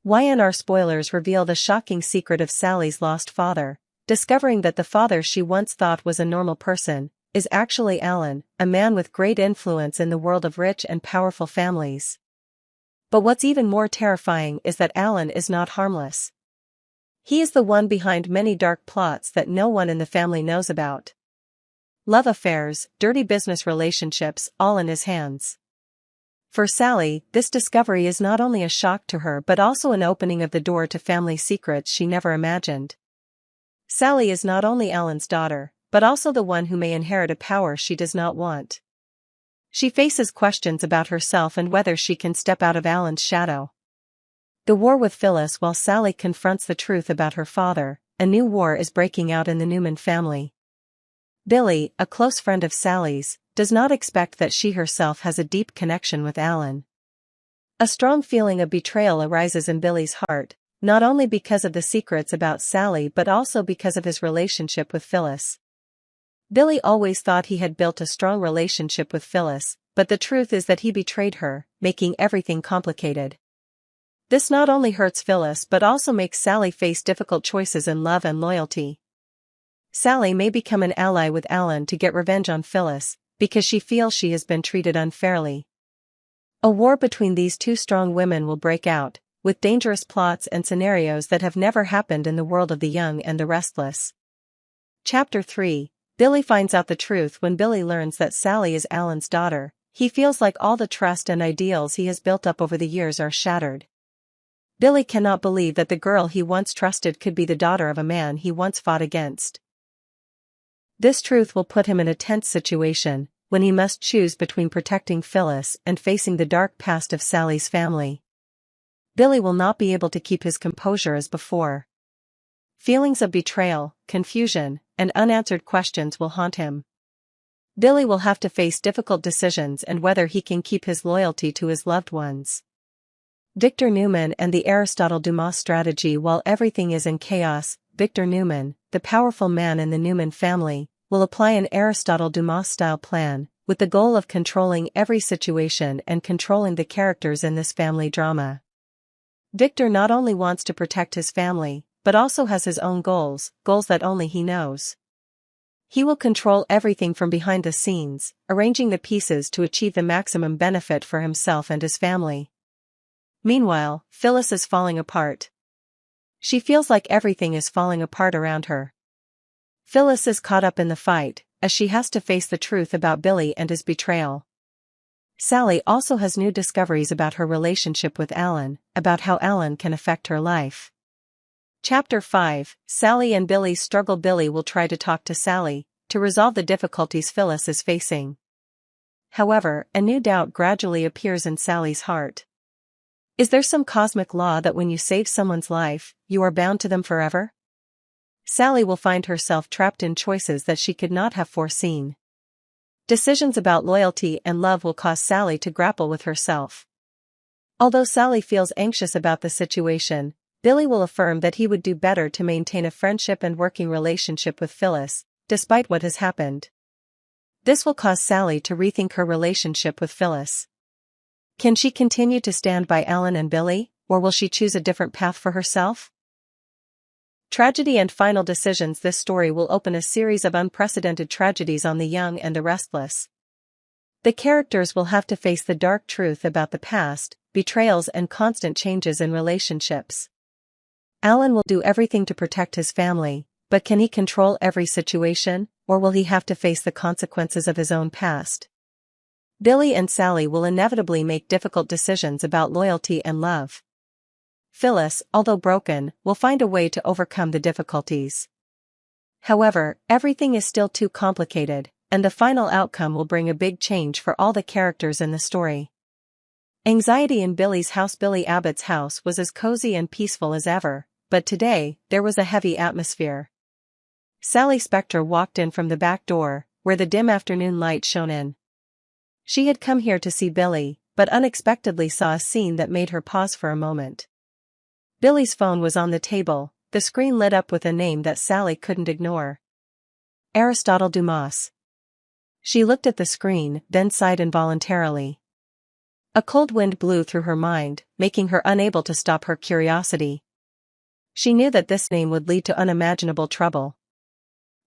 YNR spoilers reveal the shocking secret of Sally's lost father, discovering that the father she once thought was a normal person is actually Alan, a man with great influence in the world of rich and powerful families. But what's even more terrifying is that Alan is not harmless. He is the one behind many dark plots that no one in the family knows about. Love affairs, dirty business relationships, all in his hands. For Sally, this discovery is not only a shock to her but also an opening of the door to family secrets she never imagined. Sally is not only Alan's daughter, but also the one who may inherit a power she does not want. She faces questions about herself and whether she can step out of Alan's shadow. The war with Phyllis. While Sally confronts the truth about her father, a new war is breaking out in the Newman family. Billy, a close friend of Sally's, does not expect that she herself has a deep connection with Alan. A strong feeling of betrayal arises in Billy's heart, not only because of the secrets about Sally but also because of his relationship with Phyllis. Billy always thought he had built a strong relationship with Phyllis, but the truth is that he betrayed her, making everything complicated. This not only hurts Phyllis but also makes Sally face difficult choices in love and loyalty. Sally may become an ally with Alan to get revenge on Phyllis, because she feels she has been treated unfairly. A war between these two strong women will break out, with dangerous plots and scenarios that have never happened in the world of the young and the restless. Chapter 3. Billy finds out the truth. When Billy learns that Sally is Alan's daughter, he feels like all the trust and ideals he has built up over the years are shattered. Billy cannot believe that the girl he once trusted could be the daughter of a man he once fought against. This truth will put him in a tense situation, when he must choose between protecting Phyllis and facing the dark past of Sally's family. Billy will not be able to keep his composure as before. Feelings of betrayal, confusion, and unanswered questions will haunt him. Billy will have to face difficult decisions and whether he can keep his loyalty to his loved ones. Victor Newman and the Aristotle Dumas strategy. While everything is in chaos, Victor Newman, the powerful man in the Newman family, will apply an Aristotle Dumas-style plan, with the goal of controlling every situation and controlling the characters in this family drama. Victor not only wants to protect his family, but also has his own goals that only he knows. He will control everything from behind the scenes, arranging the pieces to achieve the maximum benefit for himself and his family. Meanwhile, Phyllis is falling apart. She feels like everything is falling apart around her. Phyllis is caught up in the fight, as she has to face the truth about Billy and his betrayal. Sally also has new discoveries about her relationship with Alan, about how Alan can affect her life. Chapter 5. Sally and Billy's struggle. Billy will try to talk to Sally, to resolve the difficulties Phyllis is facing. However, a new doubt gradually appears in Sally's heart. Is there some cosmic law that when you save someone's life, you are bound to them forever? Sally will find herself trapped in choices that she could not have foreseen. Decisions about loyalty and love will cause Sally to grapple with herself. Although Sally feels anxious about the situation, Billy will affirm that he would do better to maintain a friendship and working relationship with Phyllis, despite what has happened. This will cause Sally to rethink her relationship with Phyllis. Can she continue to stand by Alan and Billy, or will she choose a different path for herself? Tragedy and final decisions. This story will open a series of unprecedented tragedies on the young and the restless. The characters will have to face the dark truth about the past, betrayals and constant changes in relationships. Alan will do everything to protect his family, but can he control every situation, or will he have to face the consequences of his own past? Billy and Sally will inevitably make difficult decisions about loyalty and love. Phyllis, although broken, will find a way to overcome the difficulties. However, everything is still too complicated, and the final outcome will bring a big change for all the characters in the story. Anxiety in Billy's house. Billy Abbott's house was as cozy and peaceful as ever, but today, there was a heavy atmosphere. Sally Spector walked in from the back door, where the dim afternoon light shone in. She had come here to see Billy, but unexpectedly saw a scene that made her pause for a moment. Billy's phone was on the table, the screen lit up with a name that Sally couldn't ignore. Aristotle Dumas. She looked at the screen, then sighed involuntarily. A cold wind blew through her mind, making her unable to stop her curiosity. She knew that this name would lead to unimaginable trouble.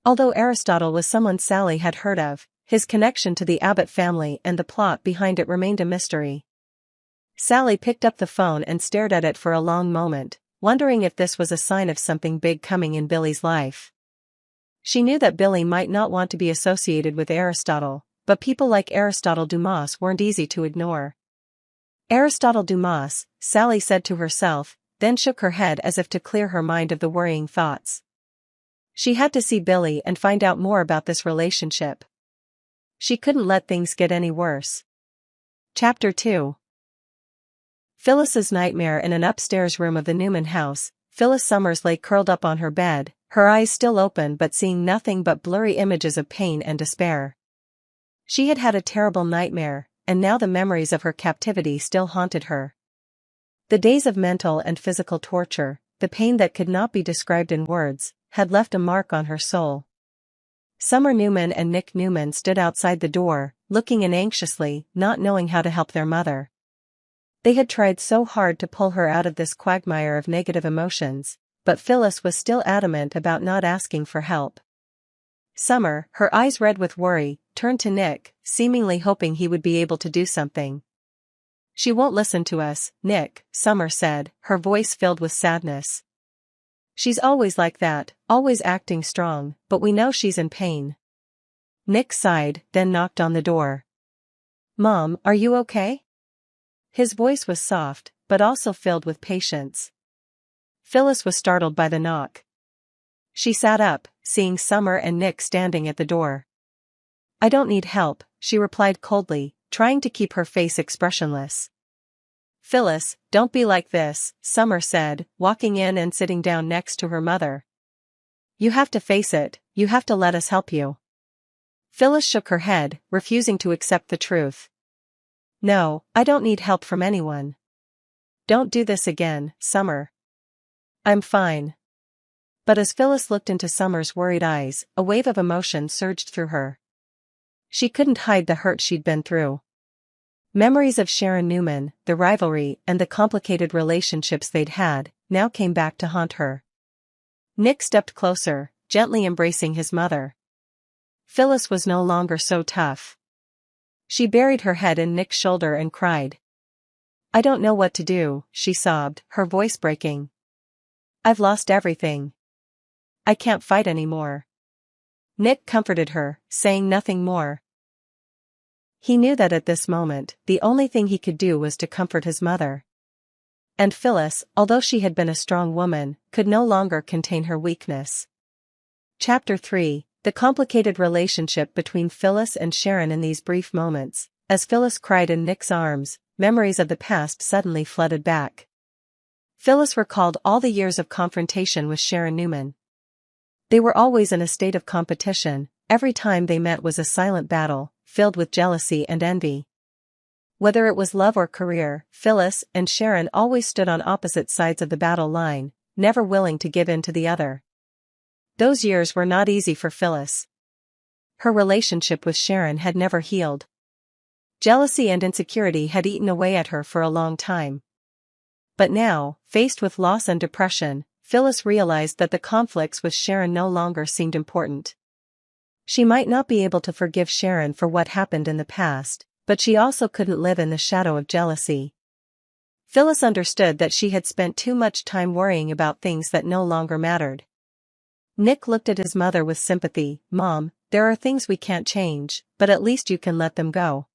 Although Aristotle was someone Sally had heard of, his connection to the Abbott family and the plot behind it remained a mystery. Sally picked up the phone and stared at it for a long moment, wondering if this was a sign of something big coming in Billy's life. She knew that Billy might not want to be associated with Aristotle, but people like Aristotle Dumas weren't easy to ignore. Aristotle Dumas, Sally said to herself, then shook her head as if to clear her mind of the worrying thoughts. She had to see Billy and find out more about this relationship. She couldn't let things get any worse. Chapter 2. Phyllis's nightmare. In an upstairs room of the Newman house, Phyllis Summers lay curled up on her bed, her eyes still open but seeing nothing but blurry images of pain and despair. She had had a terrible nightmare, and now the memories of her captivity still haunted her. The days of mental and physical torture, the pain that could not be described in words, had left a mark on her soul. Summer Newman and Nick Newman stood outside the door, looking in anxiously, not knowing how to help their mother. They had tried so hard to pull her out of this quagmire of negative emotions, but Phyllis was still adamant about not asking for help. Summer, her eyes red with worry, turned to Nick, seemingly hoping he would be able to do something. "She won't listen to us, Nick," Summer said, her voice filled with sadness. "She's always like that, always acting strong, but we know she's in pain." Nick sighed, then knocked on the door. "Mom, are you okay?" His voice was soft, but also filled with patience. Phyllis was startled by the knock. She sat up, seeing Summer and Nick standing at the door. "I don't need help," she replied coldly, trying to keep her face expressionless. "Phyllis, don't be like this," Summer said, walking in and sitting down next to her mother. "You have to face it, you have to let us help you." Phyllis shook her head, refusing to accept the truth. "No, I don't need help from anyone." "Don't do this again, Summer." "I'm fine." But as Phyllis looked into Summer's worried eyes, a wave of emotion surged through her. She couldn't hide the hurt she'd been through. Memories of Sharon Newman, the rivalry, and the complicated relationships they'd had, now came back to haunt her. Nick stepped closer, gently embracing his mother. Phyllis was no longer so tough. She buried her head in Nick's shoulder and cried. "I don't know what to do," she sobbed, her voice breaking. "I've lost everything. I can't fight anymore." Nick comforted her, saying nothing more. He knew that at this moment, the only thing he could do was to comfort his mother. And Phyllis, although she had been a strong woman, could no longer contain her weakness. Chapter 3. The complicated relationship between Phyllis and Sharon. In these brief moments, as Phyllis cried in Nick's arms, memories of the past suddenly flooded back. Phyllis recalled all the years of confrontation with Sharon Newman. They were always in a state of competition, every time they met was a silent battle, filled with jealousy and envy. Whether it was love or career, Phyllis and Sharon always stood on opposite sides of the battle line, never willing to give in to the other. Those years were not easy for Phyllis. Her relationship with Sharon had never healed. Jealousy and insecurity had eaten away at her for a long time. But now, faced with loss and depression, Phyllis realized that the conflicts with Sharon no longer seemed important. She might not be able to forgive Sharon for what happened in the past, but she also couldn't live in the shadow of jealousy. Phyllis understood that she had spent too much time worrying about things that no longer mattered. Nick looked at his mother with sympathy. "Mom, there are things we can't change, but at least you can let them go.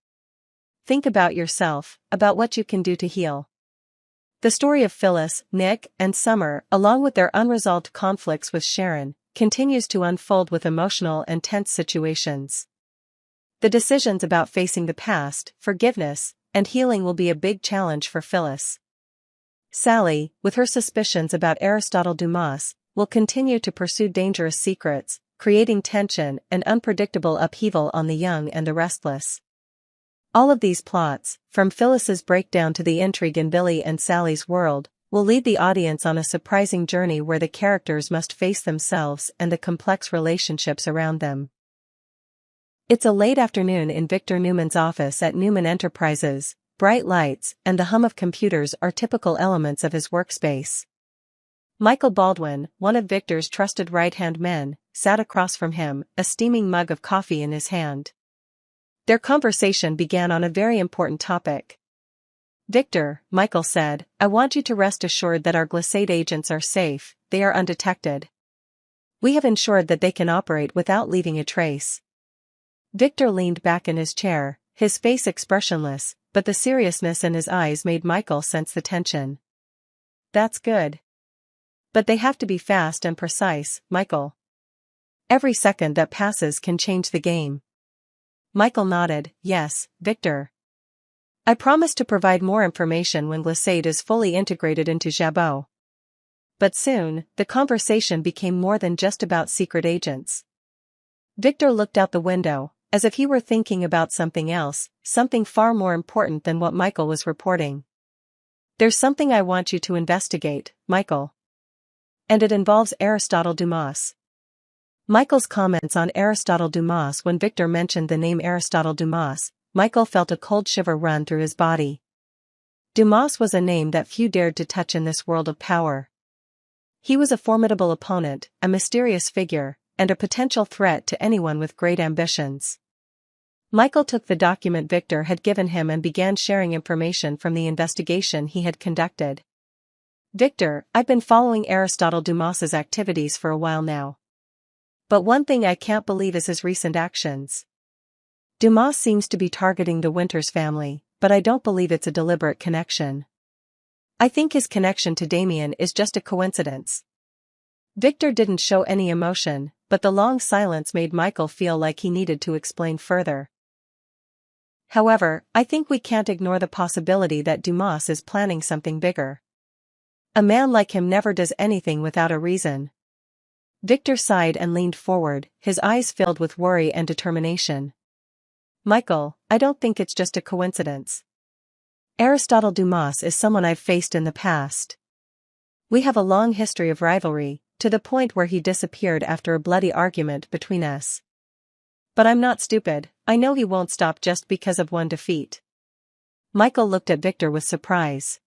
Think about yourself, about what you can do to heal." The story of Phyllis, Nick, and Summer, along with their unresolved conflicts with Sharon, continues to unfold with emotional and tense situations. The decisions about facing the past, forgiveness, and healing will be a big challenge for Phyllis. Sally, with her suspicions about Aristotle Dumas, will continue to pursue dangerous secrets, creating tension and unpredictable upheaval on the young and the restless. All of these plots, from Phyllis's breakdown to the intrigue in Billy and Sally's world, will lead the audience on a surprising journey where the characters must face themselves and the complex relationships around them. It's a late afternoon in Victor Newman's office at Newman Enterprises, bright lights, and the hum of computers are typical elements of his workspace. Michael Baldwin, one of Victor's trusted right-hand men, sat across from him, a steaming mug of coffee in his hand. Their conversation began on a very important topic. "Victor," Michael said, "I want you to rest assured that our Glissade agents are safe, they are undetected. We have ensured that they can operate without leaving a trace." Victor leaned back in his chair, his face expressionless, but the seriousness in his eyes made Michael sense the tension. "That's good. But they have to be fast and precise, Michael. Every second that passes can change the game." Michael nodded. "Yes, Victor. I promise to provide more information when Glissade is fully integrated into Jabot." But soon, the conversation became more than just about secret agents. Victor looked out the window, as if he were thinking about something else, something far more important than what Michael was reporting. "There's something I want you to investigate, Michael. And it involves Aristotle Dumas." Michael's comments on Aristotle Dumas. When Victor mentioned the name Aristotle Dumas, Michael felt a cold shiver run through his body. Dumas was a name that few dared to touch in this world of power. He was a formidable opponent, a mysterious figure, and a potential threat to anyone with great ambitions. Michael took the document Victor had given him and began sharing information from the investigation he had conducted. "Victor, I've been following Aristotle Dumas's activities for a while now. But one thing I can't believe is his recent actions. Dumas seems to be targeting the Winters family, but I don't believe it's a deliberate connection. I think his connection to Damien is just a coincidence." Victor didn't show any emotion, but the long silence made Michael feel like he needed to explain further. "However, I think we can't ignore the possibility that Dumas is planning something bigger. A man like him never does anything without a reason." Victor sighed and leaned forward, his eyes filled with worry and determination. "Michael, I don't think it's just a coincidence. Aristotle Dumas is someone I've faced in the past. We have a long history of rivalry, to the point where he disappeared after a bloody argument between us. But I'm not stupid, I know he won't stop just because of one defeat." Michael looked at Victor with surprise.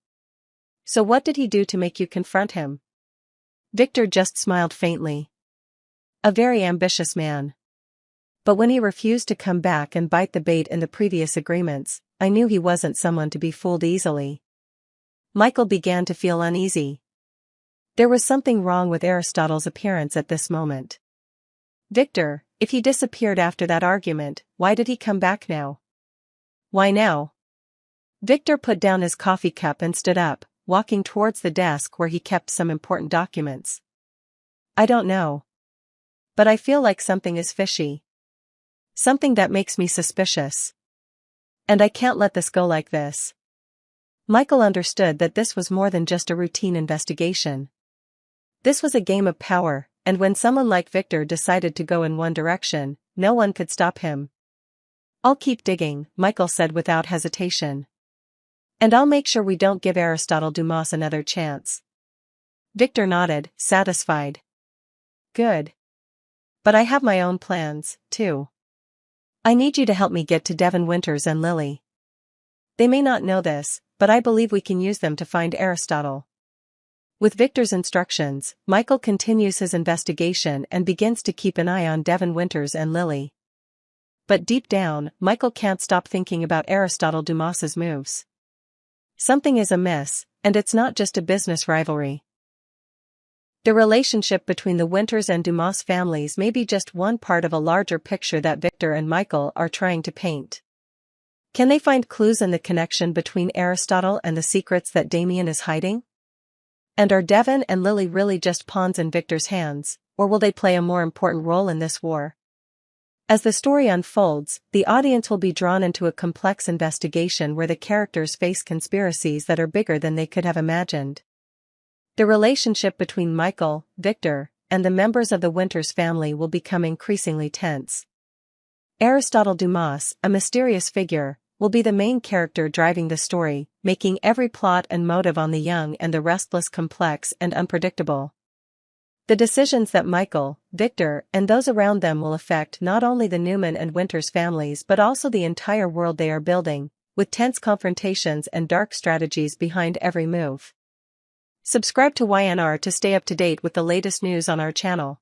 "So what did he do to make you confront him?" Victor just smiled faintly. "A very ambitious man. But when he refused to come back and bite the bait in the previous agreements, I knew he wasn't someone to be fooled easily." Michael began to feel uneasy. There was something wrong with Aristotle's appearance at this moment. "Victor, if he disappeared after that argument, why did he come back now?" "Why now?" Victor put down his coffee cup and stood up, walking towards the desk where he kept some important documents. "I don't know. But I feel like something is fishy. Something that makes me suspicious. And I can't let this go like this." Michael understood that this was more than just a routine investigation. This was a game of power, and when someone like Victor decided to go in one direction, no one could stop him. "I'll keep digging," Michael said without hesitation. "And I'll make sure we don't give Aristotle Dumas another chance." Victor nodded, satisfied. "Good. But I have my own plans, too. I need you to help me get to Devin Winters and Lily. They may not know this, but I believe we can use them to find Aristotle." With Victor's instructions, Michael continues his investigation and begins to keep an eye on Devin Winters and Lily. But deep down, Michael can't stop thinking about Aristotle Dumas's moves. Something is amiss, and it's not just a business rivalry. The relationship between the Winters and Dumas families may be just one part of a larger picture that Victor and Michael are trying to paint. Can they find clues in the connection between Aristotle and the secrets that Damien is hiding? And are Devin and Lily really just pawns in Victor's hands, or will they play a more important role in this war? As the story unfolds, the audience will be drawn into a complex investigation where the characters face conspiracies that are bigger than they could have imagined. The relationship between Michael, Victor, and the members of the Winters family will become increasingly tense. Aristotle Dumas, a mysterious figure, will be the main character driving the story, making every plot and motive on the young and the restless complex and unpredictable. The decisions that Michael, Victor, and those around them will affect not only the Newman and Winters families but also the entire world they are building, with tense confrontations and dark strategies behind every move. Subscribe to YNR to stay up to date with the latest news on our channel.